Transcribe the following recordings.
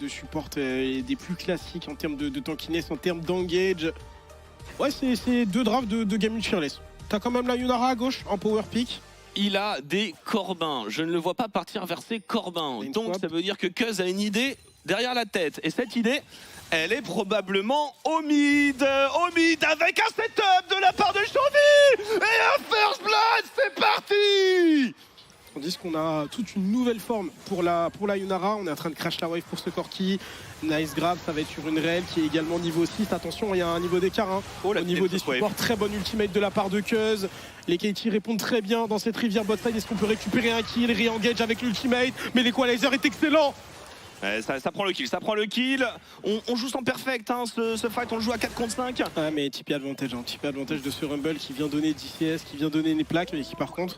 support et des plus classiques en termes de tankiness, en termes d'engage. Ouais, c'est deux drafts de Game Fearless. T'as quand même la Yunara à gauche en power pick. Il a des corbins. Je ne le vois pas partir vers ses corbins. Donc ça veut dire que Cuz a une idée derrière la tête. Et cette idée, elle est probablement au mid. Au mid avec un setup de la part de Chovy. Et un first blood, c'est parti. Tandis qu'on a toute une nouvelle forme pour la Yunara. On est en train de crash la wave pour ce Corki. Nice grab, ça va être sur une rail qui est également niveau 6. Attention, il y a un niveau d'écart hein. Au niveau des supports. Très bon ultimate de la part de Cuz. Les KT répondent très bien dans cette rivière bot side. Est-ce qu'on peut récupérer un kill? Re-engage avec l'ultimate. Mais l'equalizer est excellent. Ça prend le kill, ça prend le kill. On joue sans perfect, hein, ce fight, on le joue à 4 contre 5. Ah mais TP advantage, hein. TP advantage de ce Rumble qui vient donner 10 CS, qui vient donner les plaques, mais qui par contre,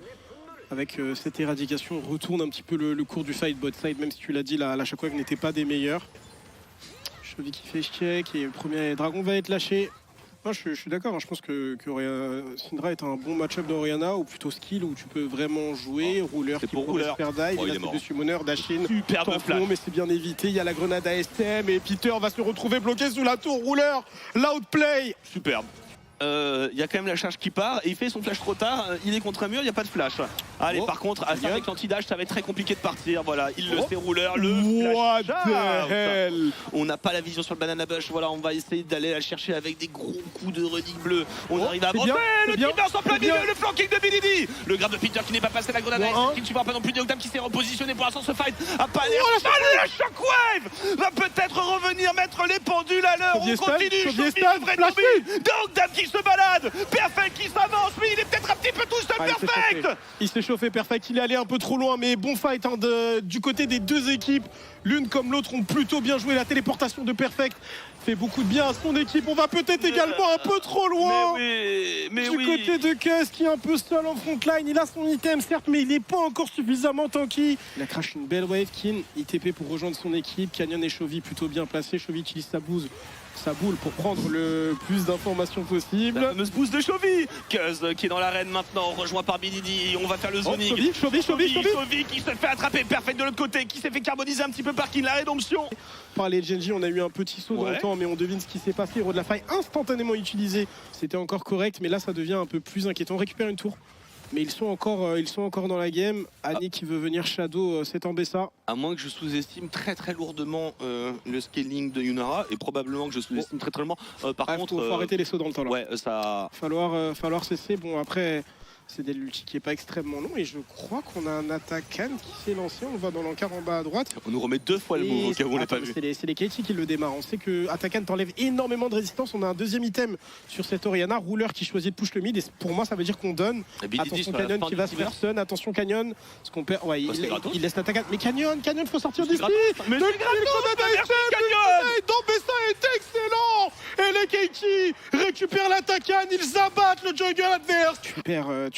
avec cette éradication, retourne un petit peu le cours du fight bot side, même si tu l'as dit, la Shockwave n'était pas des meilleurs. Chovy qui fait check et le premier dragon va être lâché. Moi je suis d'accord, hein. Je pense que Syndra est un bon match-up d'Oriana, ou plutôt skill où tu peux vraiment jouer. Rouleur qui pour pourrait se faire dive, il là est c'est mort. de Summoner, Dashin, Superbe flash. mais c'est bien évité. Il y a la grenade ASM et Peter va se retrouver bloqué sous la tour. Rouleur, l'outplay. Superbe. Il y a quand même la charge qui part et il fait son flash trop tard, il est contre un mur, il n'y a pas de flash. Allez, par contre, avec l'anti-dash, ça va être très compliqué de partir. Voilà, il le sait, rouleur, le What flash the hell. On n'a pas la vision sur le banana bush, voilà, on va essayer d'aller la chercher avec des gros coups de running bleu. On arrive à avancer, le Timber en plein milieu, le flanking de BDD. Le grab de Peter qui n'est pas passé la grenade, qui ne suivra pas non plus Deoctam qui s'est repositionné pour l'instant ce fight. A pas l'air. La Shockwave va peut-être revenir mettre les pendules à l'heure. On continue, Deoctam qui se balade, Perfect qui s'avance, mais il est peut-être un petit peu tout seul, Perfect. Il s'est chauffé, Perfect, il est allé un peu trop loin, mais bon fight hein, du côté des deux équipes. L'une comme l'autre ont plutôt bien joué. La téléportation de Perfect fait beaucoup de bien à son équipe. On va peut-être également un peu trop loin du côté de Cuz qui est un peu seul en frontline. Il a son item certes, mais il n'est pas encore suffisamment tanky. Il a crash une belle wave. Kin ITP pour rejoindre son équipe. Canyon et Chovy plutôt bien placés. Chovy utilise sa boule pour prendre le plus d'informations possible. La fameuse boost de Chovy. Cuz qui est dans l'arène maintenant, rejoint par BDD. On va faire le zoning. Chovy qui se fait attraper. Perfect de l'autre côté, qui s'est fait carboniser un petit peu par Kin. La rédemption. Par les Genji, on a eu un petit saut dans le temps, mais on devine ce qui s'est passé. Héros de la faille instantanément utilisé. C'était encore correct, mais là ça devient un peu plus inquiétant. On récupère une tour. Mais ils sont encore dans la game. Annie qui veut venir shadow cet Ambessa. À moins que je sous-estime très lourdement le scaling de Yunara, et probablement que je sous-estime très lourdement. Par contre, faut arrêter les sauts dans le temps là. Ouais, ça. Falloir cesser. Bon après, c'est des l'ulti qui est pas extrêmement long et je crois qu'on a un attaquant qui s'est lancé. On va dans l'encart en bas à droite. On nous remet 2 fois le move au cas où on l'a pas vu. C'est les KT qui le démarrent. On sait que attaquant t'enlève énormément de résistance. On a un deuxième item sur cette Oriana. Rouleur qui choisit de push le mid et pour moi ça veut dire qu'on donne. Attention Canyon qui va se faire stun. Attention Canyon. Ce qu'on perd. Ouais, il laisse l'attaquant. Mais Canyon, faut sortir d'ici. Mais c'est gratos. D'Ambessa est excellent. Et les KT récupèrent l'attaquant. Ils abattent le jungle adverse.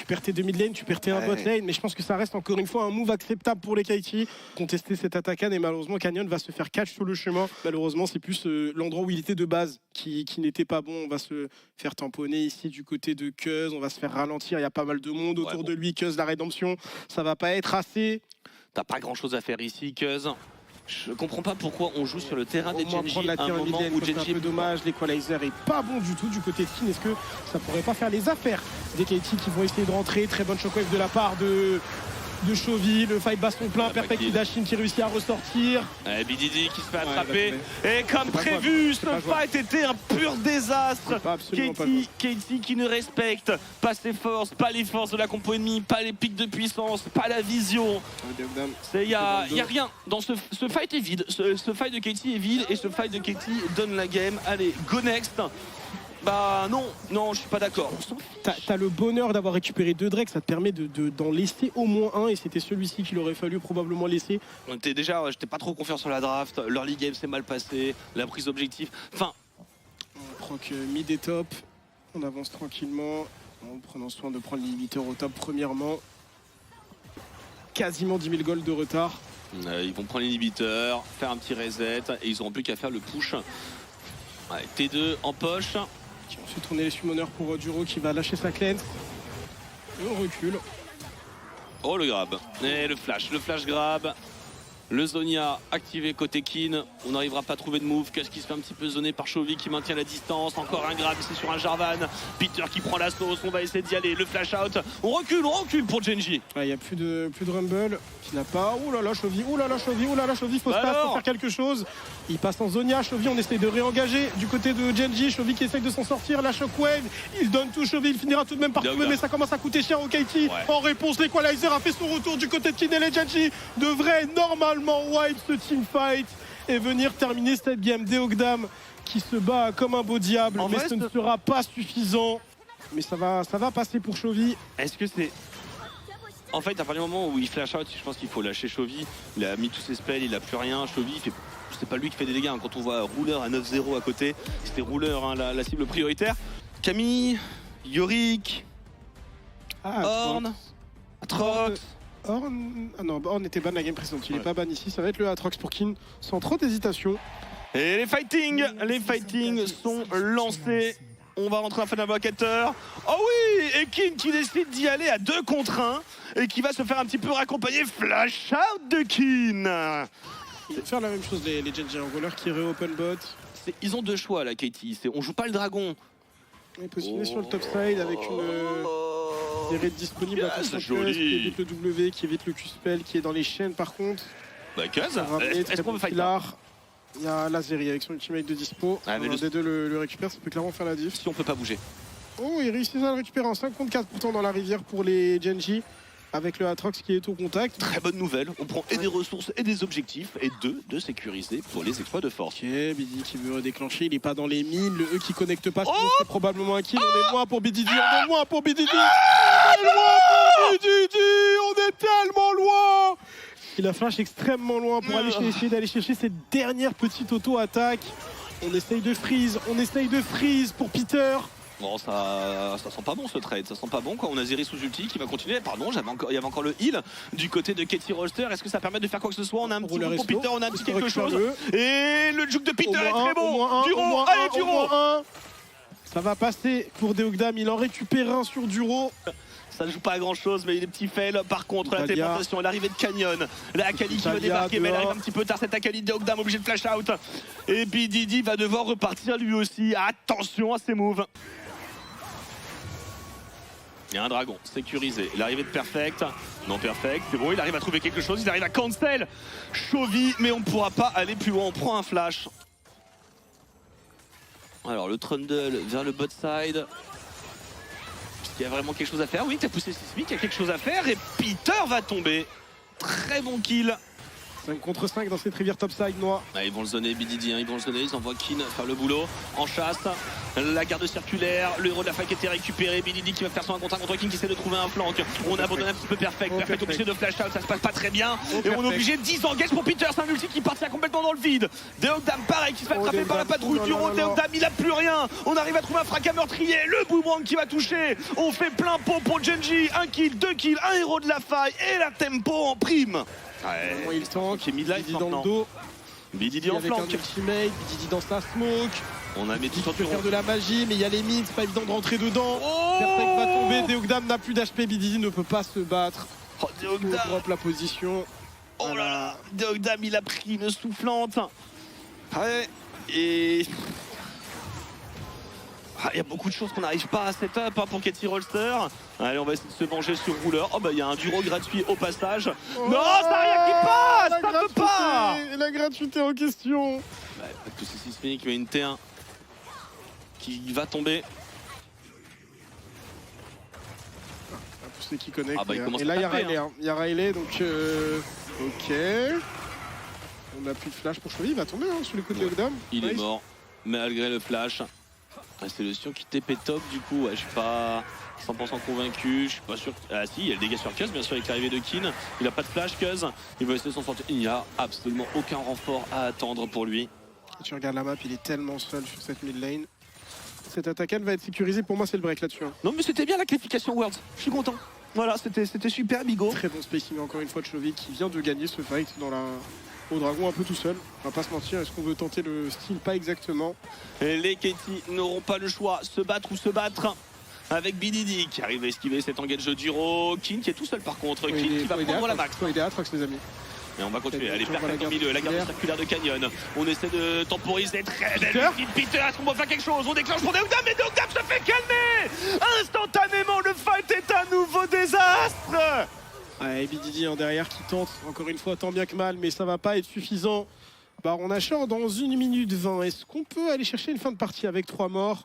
Tu perds tes 2 mid lane, tu perds tes 1 bot lane, mais je pense que ça reste encore une fois un move acceptable pour les KT. Contester cet attaquant et malheureusement Canyon va se faire catch sur le chemin. Malheureusement c'est plus l'endroit où il était de base qui n'était pas bon. On va se faire tamponner ici du côté de Cuz, on va se faire ralentir, il y a pas mal de monde autour de lui. Cuz la rédemption, ça va pas être assez. T'as pas grand chose à faire ici Cuz. Je comprends pas pourquoi on joue sur le terrain des Genji à un moment où Genji est un peu dommage. L'equalizer est pas bon du tout du côté de Kin. Est-ce que ça pourrait pas faire les affaires des KT qui vont essayer de rentrer? Très bonne shockwave de la part de Chovy, le fight baston plein, Perfect Dashin qui réussit à ressortir. BDD qui se fait attraper. Et comme prévu, ce fight était un pur désastre. KT qui ne respecte pas ses forces, pas les forces de la compo ennemie, pas les pics de puissance, pas la vision. Il y a rien. Dans ce fight est vide. Ce fight de KT est vide et ce fight de KT donne la game. Allez, go next. Bah non, je suis pas d'accord. T'as le bonheur d'avoir récupéré 2 Drake, ça te permet d'en laisser au moins un et c'était celui-ci qu'il aurait fallu probablement laisser. J'étais pas trop confiant sur la draft, l'early game s'est mal passé, la prise d'objectif, enfin... On proc mid et top, on avance tranquillement, en prenant soin de prendre l'inhibiteur au top premièrement. Quasiment 10 000 gold de retard. Ils vont prendre l'inhibiteur, faire un petit reset et ils auront plus qu'à faire le push. Ouais, T2 en poche. Qui ont fait tourner les summoners pour Duro qui va lâcher sa cleanse. Et on recule. Oh le grab. Et le flash grab. Le Zonia activé côté Kin, on n'arrivera pas à trouver de move. Qu'est-ce qui se fait un petit peu zoner par Chovy qui maintient la distance. Encore un grab, c'est sur un Jarvan. Peter qui prend la sauce, on va essayer d'y aller. Le flash out, on recule pour Genji. Il n'y a plus de Rumble qui n'a pas. Oh là là, Chovy, oh là là, Chovy, oh là là, Chovy, faut se passer pour faire quelque chose. Il passe en Zonia, Chovy, on essaie de réengager du côté de Genji. Chovy qui essaye de s'en sortir, la shockwave, il donne tout, Chovy, il finira tout de même par trouver, mais ça commence à coûter cher au KT. En réponse, l'Equalizer a fait son retour du côté de Kin et les Genji devrait normalement wipe ce teamfight et venir terminer cette game. Deogdam qui se bat comme un beau diable, mais ce ne sera pas suffisant. Mais ça va passer pour Chovy. Est-ce que c'est... En fait, à partir du moment où il flash out, je pense qu'il faut lâcher Chovy. Il a mis tous ses spells, il a plus rien. Chovy, c'est pas lui qui fait des dégâts. Quand on voit Ruler à 9-0 à côté, c'était Ruler la cible prioritaire. Camille, Yorick, Ornn, Aatrox. Ornn, ah non, Ornn était ban la game précédente, il n'est pas ban ici, ça va être le Aatrox pour Kin, sans trop d'hésitation. Et les fightings sont lancés. On va rentrer en fin d'invocateur. Oh oui, et Kin qui décide d'y aller à 2 contre 1 et qui va se faire un petit peu raccompagner. Flash out de Kin. Ils vont faire la même chose les Genji Roller qui re-open bot. Ils ont 2 choix là, Katie. On joue pas le dragon. On est positionné sur le top side avec des raids disponibles à qui évite le W, qui évite le Q-spell, qui est dans les chaînes par contre. Bah Cuz, est-ce qu'on veut fight? Il y a Lazeri avec son ultimate de dispo. Ah, mais des deux le récupère, ça peut clairement faire la diff. Si on peut pas bouger. Oh, il réussit à le récupérer en 5 contre 4 pourtant dans la rivière pour les Genji. Avec le Aatrox qui est au contact. Très bonne nouvelle, on prend et des ressources et des objectifs et 2 de sécuriser pour les exploits de force. Ok, BD qui veut redéclencher, il est pas dans les mines, le E qui connecte pas, c'est probablement un kill, on est loin pour BDD, on est loin pour BDD, on est loin pour BDD, on est tellement loin. Il a flash extrêmement loin pour essayer d'aller chercher cette dernière petite auto-attaque. On essaye de freeze pour Peter. Bon, ça sent pas bon ce trade, ça sent pas bon quoi. On a Zeri sous ulti qui va continuer. Pardon, il y avait encore le heal du côté de Katie Rolster. Est-ce que ça permet de faire quoi que ce soit? On a un petit coup pour Peter, on a un petit quelque chose. Et le juke de Peter est très bon. Duro, allez Duro. Ça va passer pour Deogdam, il en récupère un sur Duro. Ça ne joue pas à grand chose, mais il y a des petits fails. Par contre, la téléportation, l'arrivée de Canyon. La Akali qui va débarquer, mais elle arrive un petit peu tard. Cette Akali de Deogdam obligé de flash out. Et puis Didi va devoir repartir lui aussi. Attention à ses moves. Il y a un dragon sécurisé. L'arrivée de Perfect. Non, Perfect. C'est bon, il arrive à trouver quelque chose. Il arrive à cancel Chovy, mais on ne pourra pas aller plus loin. On prend un flash. Alors, le Trundle vers le bot side. Il y a vraiment quelque chose à faire. Oui, tu as poussé Sismic, il y a quelque chose à faire. Et Peter va tomber. Très bon kill. 5 contre 5 dans cette rivière topside noire. Ah, ils vont le zoner, BDD, ils vont le zoner, ils envoient Kin faire le boulot. En chasse, la garde circulaire, le héros de la fac était récupéré. BDD qui va faire son 1 contre 1 contre Kin qui essaie de trouver un flank. On abandonne un petit peu Perfect. Perfect obligé de flash out, ça se passe pas très bien. Et on est obligé de disengage pour Peter, c'est un ulti qui partira complètement dans le vide. Deogdam pareil qui se fait attraper par la patrouille. Duro, Deogdam il a plus rien. On arrive à trouver un fracas meurtrier. Le boomerang qui va toucher. On fait plein pot pour Genji. 1 kill, 2 kills, un héros de la faille et la tempo en prime. Ouais, il tank, qui est mid-life dans le dos. BDD en flank. Ultimate, BDD dans sa smoke. On a mis tout sur faire de la magie, mais il y a les mines, c'est pas évident de rentrer dedans. Perfect va tomber, Deogdam n'a plus d'HP, BDD ne peut pas se battre. Oh, Deogdam drop la position. Oh là là, Deogdam il a pris une soufflante. Ouais, et... il y a beaucoup de choses qu'on n'arrive pas à setup pour Katie Rolster. Allez, on va essayer de se venger sur Ruler. Oh bah il y a un Duro gratuit au passage. Non, ça n'a rien qui passe, ça peut pas. La gratuité en question. Bah, pas de poussée Sismic, mais une T1 qui va tomber. Un poussée qui connecte. Ah bah, et là il y a Riley, il y a Riley, donc ok. On n'a plus de flash pour Chovy, il va tomber sur les côtés de Deogdam. Il est mort, malgré le flash. C'est le Sion qui TP top du coup, je suis pas 100% convaincu, je suis pas sûr. Ah si, il y a le dégât sur Cuz bien sûr avec l'arrivée de Kin. Il a pas de flash Cuz, il va essayer de s'en sortir. Il n'y a absolument aucun renfort à attendre pour lui. Et tu regardes la map, il est tellement seul sur cette mid lane. Cette attaque elle va être sécurisée, pour moi c'est le break là-dessus. Non mais c'était bien la qualification Worlds, je suis content. Voilà, c'était super Bigo. Très bon spacing encore une fois de Chovy qui vient de gagner ce fight dans la... au dragon un peu tout seul. On va pas se mentir, est-ce qu'on veut tenter le style? Pas exactement. Et les Katie n'auront pas le choix, se battre ou se battre. Avec BDD qui arrive à esquiver cet engage de Duro. Kin qui est tout seul par contre, Kin qui va prendre la max. Il est Aatrox les amis. Et on va continuer. Allez, perfect en milieu, la garde circulaire de Canyon. On essaie de temporiser. Très belle Peter, est-ce qu'on va faire quelque chose? On déclenche pour Deogdam, mais Deogdam se fait calmer. Instantanément, le fight est un nouveau désastre. Ouais, BDD en derrière qui tente, encore une fois, tant bien que mal, mais ça va pas être suffisant. Baron Nashor dans 1 minute 20. Est-ce qu'on peut aller chercher une fin de partie avec 3 morts?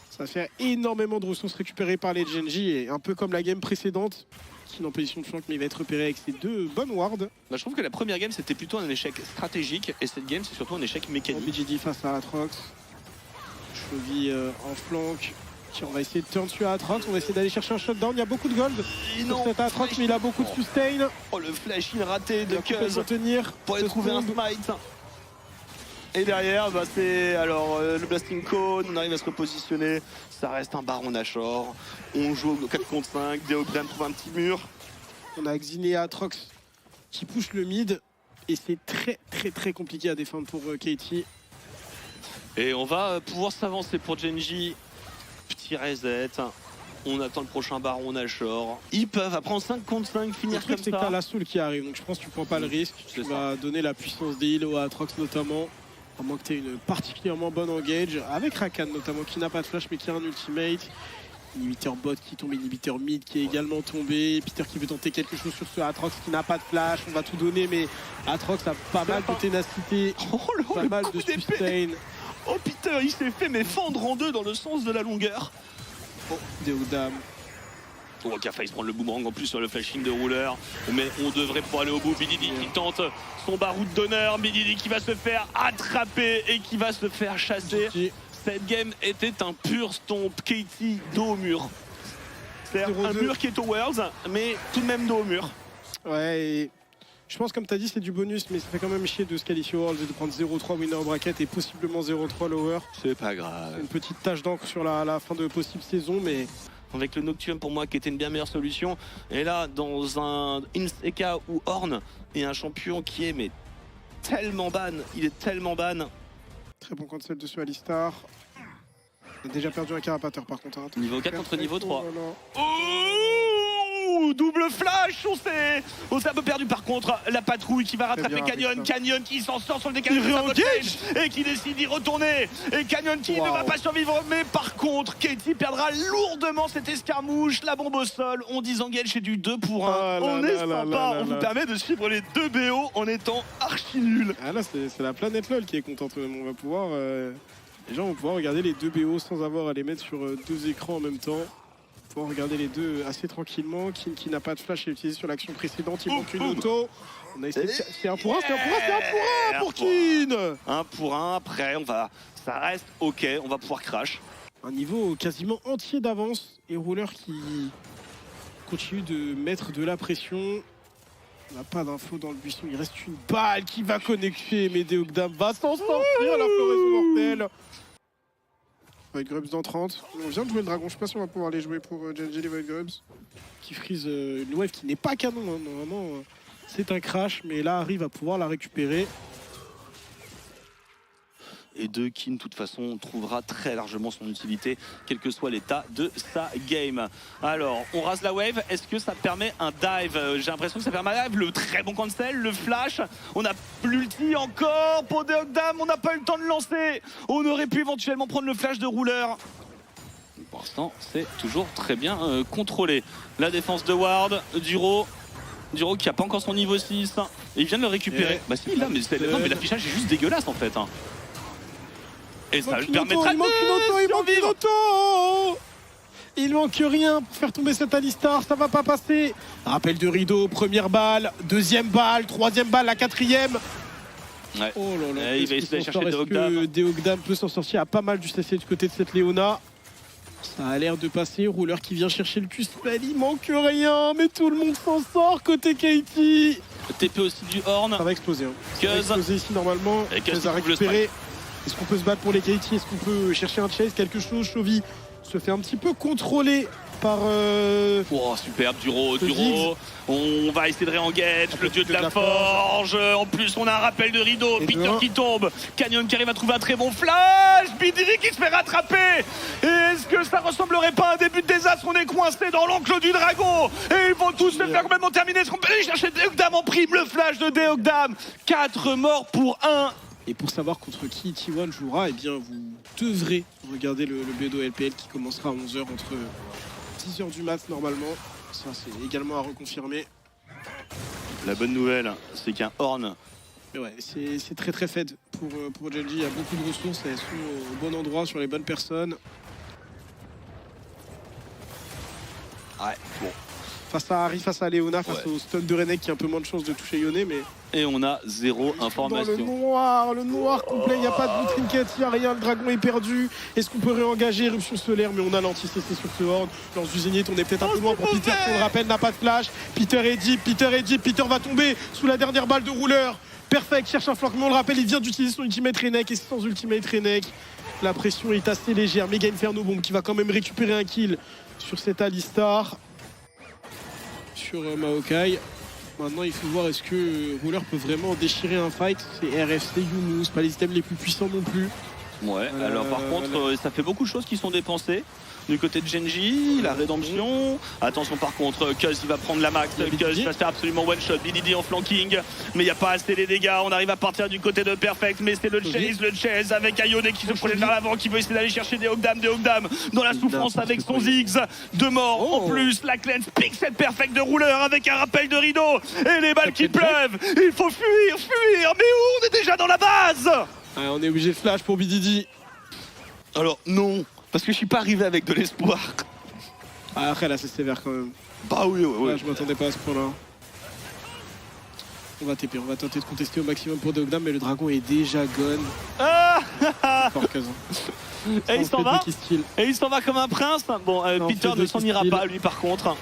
Ça va faire énormément de ressources récupérées par les Genji, et un peu comme la game précédente, qui est en position de flank, mais il va être repéré avec ses 2 bonnes wards. Bah, je trouve que la première game c'était plutôt un échec stratégique, et cette game c'est surtout un échec mécanique. BDD face à Aatrox. Chovy en flank. On va essayer de turn sur Aatrox, on va essayer d'aller chercher un shutdown. Il y a beaucoup de gold sur cet Aatrox, mais il a beaucoup de sustain. Oh, le flash il raté de Cuz pour aller trouver un smite. Et derrière, bah, c'est alors le Blasting Cone, on arrive à se repositionner. Ça reste un Baron Nashor. On joue au 4 contre 5, Deogdam trouve un petit mur. On a Xiné et Aatrox qui poussent le mid. Et c'est très compliqué à défendre pour Katie. Et on va pouvoir s'avancer pour Genji. Petit reset. On attend le prochain Baron Nashor. Ils peuvent, après en 5 contre 5, finir comme ça. C'est que t'as la soul qui arrive, donc je pense que tu prends pas le risque. Tu vas donner la puissance des heals au Aatrox notamment. À moins que tu aies une particulièrement bonne engage. Avec Rakan notamment, qui n'a pas de flash mais qui a un ultimate. Inhibiteur bot qui tombe, inhibiteur mid qui est également tombé. Peter qui veut tenter quelque chose sur ce Aatrox qui n'a pas de flash. On va tout donner, mais Aatrox a pas mal de ténacité. Pas mal de sustain. Oh, Peter, il s'est fait mais fendre en deux dans le sens de la longueur. Oh, Deogdam. Oh, qui a failli se prendre le boomerang en plus sur le flashing de Ruler. Mais on devrait pouvoir aller au bout. BDD qui tente son baroud d'honneur. BDD qui va se faire attraper et qui va se faire chasser. Cette game était un pur stomp. Katie dos au mur. C'est un mur qui est au Worlds, mais tout de même dos au mur. Ouais, et je pense comme tu as dit c'est du bonus, mais ça fait quand même chier de se qualifier au Worlds et de prendre 0-3 winner au bracket et possiblement 0-3 lower. C'est pas grave. Une petite tache d'encre sur la fin de possible saison, mais... Avec le Nocturne pour moi qui était une bien meilleure solution. Et là, dans un Inseka ou Horn, et un champion qui est mais tellement ban, il est tellement ban. Très bon cancel dessus Alistar. Il a déjà perdu un carapateur par contre. Hein. Niveau 4 contre niveau 3. Oh, double flash, on s'est un peu perdu par contre. La patrouille qui va rattraper Canyon. Canyon qui s'en sort sur le décalage et qui décide d'y retourner. Et Canyon qui ne va pas survivre. Mais par contre, Katie perdra lourdement cette escarmouche. La bombe au sol. On disengage chez du 2 pour 1. On est sympa. On vous permet de suivre les 2 BO en étant archi nul. Ah là, c'est la planète LOL qui est contente. On va pouvoir... Les gens vont pouvoir regarder les 2 BO sans avoir à les mettre sur 2 écrans en même temps. Pouvoir regarder les 2 assez tranquillement. Kin qui n'a pas de flash, est utilisé sur l'action précédente. Il manque une auto. On a essayé. C'est 1 pour 1, c'est 1 pour 1, c'est 1 pour 1 pour Kin. 1 pour 1. Après, ça reste ok. On va pouvoir crash. Un niveau quasiment entier d'avance. Et Ruler qui continue de mettre de la pression. On n'a pas d'infos dans le buisson. Il reste une balle qui va connecter. Mais Deogdam va s'en sortir. La floraison mortelle. Void Grubs dans 30. On vient de jouer le dragon. Je sais pas si on va pouvoir les jouer pour Genji les Void Grubs. Qui freeze une wave qui n'est pas canon. Hein. Normalement, c'est un crash. Mais là, arrive à pouvoir la récupérer. Et de Kin, de toute façon, trouvera très largement son utilité, quel que soit l'état de sa game. Alors, on rase la wave. Est-ce que ça permet un dive? J'ai l'impression que ça permet un dive. Le très bon cancel, le flash. On a l'ulti encore pour Deogdam. On n'a pas eu le temps de lancer. On aurait pu éventuellement prendre le flash de Ruler. Pour l'instant, c'est toujours très bien contrôlé. La défense de Ward, Duro qui n'a pas encore son niveau 6. Et il vient de le récupérer. Bah si, là, mais l'affichage est juste dégueulasse en fait. Et ça lui permettra de survivre. Il manque rien pour faire tomber cet Alistar, ça va pas passer. Rappel de rideau, première balle, deuxième balle, troisième balle, la quatrième. Ouais. Oh là là, il va essayer d'aller chercher Deogdam. Deogdam peut s'en sortir, à pas mal du CC du côté de cette Léona. Ça a l'air de passer, Ruler qui vient chercher le Q-spell, il manque rien, mais tout le monde s'en sort côté Katie. TP aussi du Horn. Ça va exploser. Hein. Ça va exploser ici normalement. Cuz a récupéré. Est-ce qu'on peut se battre pour les Katie? Est-ce qu'on peut chercher un chase? Quelque chose? Chovy se fait un petit peu contrôler par... Oh, superbe, Duro. On va essayer de réengage, le dieu de la forge. En plus, on a un rappel de rideau. Peter qui tombe. Canyon qui arrive à trouver un très bon flash. BDD qui se fait rattraper. Est-ce que ça ressemblerait pas à un début de désastre? On est coincé dans l'enclos du dragon. Et ils vont tous se faire complètement terminer. Est-ce qu'on peut aller chercher Deogdam en prime? Le flash de Deogdam. 4 morts pour 1. Et pour savoir contre qui T1 jouera, eh bien vous devrez regarder le BDO LPL qui commencera à 11h entre 10h du mat normalement. Ça c'est également à reconfirmer. La bonne nouvelle, c'est qu'un Horn. Ouais, c'est très faible pour Gen.G. Il y a beaucoup de ressources, elles sont au bon endroit sur les bonnes personnes. Ouais, bon. Face à Harry, face à Léona, face au stun de Renek qui a un peu moins de chance de toucher Yone, mais... Et on a 0 information. Dans le noir complet, il n'y a pas de blue trinket, il n'y a rien, le dragon est perdu. Est-ce qu'on peut réengager éruption solaire? Mais on a l'anti-CC sur ce horde. Lance du Zénith, on est peut-être un peu loin pour Peter, qui on le rappelle, n'a pas de flash. Peter est deep, Peter va tomber sous la dernière balle de rouleur. Perfect, cherche un flanquement, on le rappelle, il vient d'utiliser son ultimate Renek, et sans ultimate Renek, la pression est assez légère. Méga Inferno Bomb qui va quand même récupérer un kill sur cet Alistar. Sur Maokai. Maintenant, il faut voir est-ce que Ruler peut vraiment déchirer un fight. C'est RFC, Younous, pas les items les plus puissants non plus. Ouais, alors par contre, ça fait beaucoup de choses qui sont dépensées. Du côté de Gen.G, la rédemption. Attention par contre, Cuz il va prendre la max. Cuz va se faire absolument one shot. BDD en flanking, mais il n'y a pas assez les dégâts. On arrive à partir du côté de Perfect, mais c'est le chase avec Ione qui se projette vers l'avant, qui veut essayer d'aller chercher Deogdam dans la souffrance avec son Ziggs. 2 morts en plus. La cleanse pique cette Perfect de rouleur avec un rappel de rideau. Et les balles qui pleuvent. Il faut fuir. Mais où? On est déjà dans la base. Ouais, on est obligé de flash pour BDD. Alors non. Parce que je suis pas arrivé avec de l'espoir. Ah, après là c'est sévère quand même. Bah oui. Là, je m'attendais pas à ce point là. On va TP, on va tenter de contester au maximum pour Deogdam, mais le dragon est déjà gone. Fort Cuz. Et il s'en va comme un prince. Bon, Peter ne s'en ira pas lui par contre.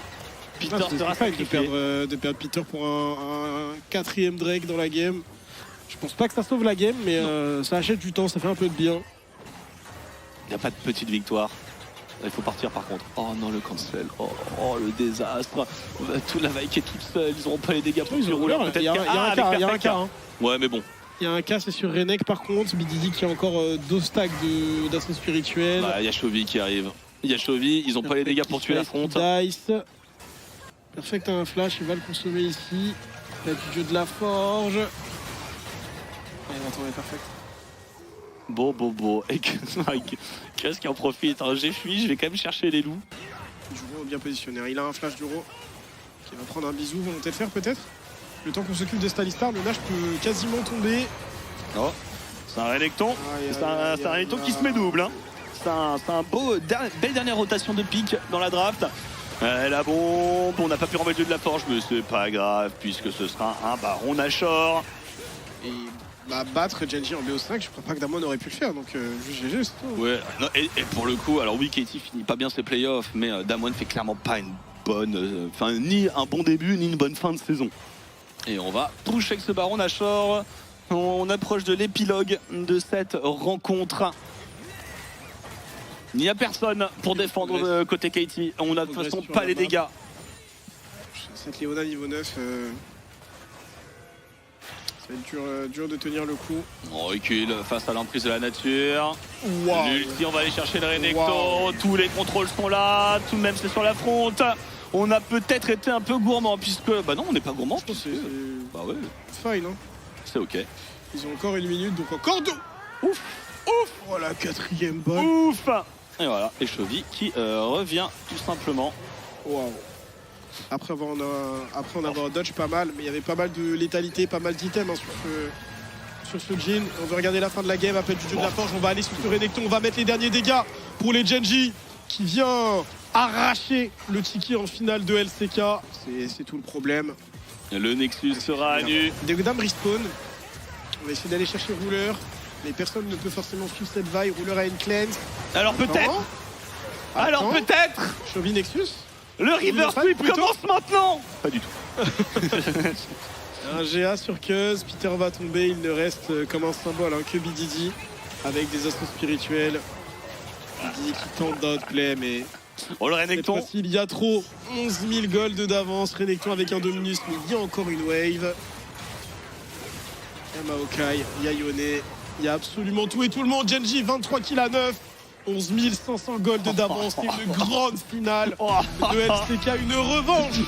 Peter sera sacrifié. De perdre Peter pour un 4ème Drake dans la game. Je pense pas que ça sauve la game, mais ça achète du temps, ça fait un peu de bien. Il n'y a pas de petite victoire. Il faut partir par contre. Oh non, le cancel. Oh le désastre. Toute la vaille qui est toute seule. Ils n'auront pas les dégâts pour ce rouleur. Il y a un cas. Ouais, mais bon. Il y a un cas, c'est sur Renek par contre. BDD qui a encore 2 stacks d'assaut spirituel. Bah, il y a Chovy qui arrive. Il y a Chovy, ils n'ont pas les dégâts pour tuer la fronte. Dice. Perfect a un flash, il va le consommer ici. Il y a du dieu de la forge. Attendez, Perfect. Bon. Et qu'est-ce qui en profite hein. J'ai fui, je vais quand même chercher les loups. Duro bien positionné. Il a un flash Duro qui va prendre un bisou, volonté de faire peut-être. Le temps qu'on s'occupe de Stalistar, le Nash peut quasiment tomber. Oh, c'est un Renekton. C'est un Renekton qui se met double. Hein. C'est un beau, belle dernière rotation de pique dans la draft. La bombe, on n'a pas pu renvoyer le dieu de la forge, mais c'est pas grave puisque ce sera un baron Nashor. Et battre Gen.G en BO5, je crois pas que Damwon aurait pu le faire, donc juste GG, c'est tout. Ouais, non, et pour le coup, alors oui, Katie finit pas bien ses playoffs, mais Damwon fait clairement pas une bonne, ni un bon début, ni une bonne fin de saison. Et on va toucher avec ce baron Nashor. On approche de l'épilogue de cette rencontre. Il n'y a personne pour défendre côté Katie. On a de toute façon pas les dégâts. Cette Léona niveau 9. Ça va être dur de tenir le coup. On recule face à l'emprise de la nature. Wow. L'ulti, on va aller chercher le Renekton. Tous les contrôles sont là. Tout de même, c'est sur la fronte. On a peut-être été un peu gourmand puisque... Bah non, on n'est pas gourmand. Bah ouais. Fine, hein. C'est ok. Ils ont encore 1 minute, donc encore 2. Ouf. Oh la 4ème balle. Ouf. Et voilà, et Chovy qui revient tout simplement. Waouh. Après en avoir dodge pas mal, mais il y avait pas mal de létalité, pas mal d'items hein, sur ce Jhin. On veut regarder la fin de la game, appel du dieu de la forge, on va aller sur ce Renekton, on va mettre les derniers dégâts pour les Gen.G qui vient arracher le ticket en finale de LCK. C'est tout le problème. Le Nexus sera à nu. Deogdam respawn. On va essayer d'aller chercher Ruler, mais personne ne peut forcément suivre cette vaille. Ruler a une cleanse. Alors peut-être. Alors peut-être. Chovy Nexus. Le river sweep commence maintenant. Pas du tout. Un GA sur Cuz, Peter va tomber, il ne reste comme un symbole hein, que BDD avec des assauts spirituels. BDD qui tente d'outplay mais Oh le Cette Renekton. fois-ci, il y a trop. 11 000 gold d'avance. Renekton avec un Dominus, mais il y a encore une wave. Il y a Maokai, il y a Yone, il y a absolument tout et tout le monde. Genji, 23 kills à 9. 11 500 gold d'avance. C'est une grande finale de LCK, une revanche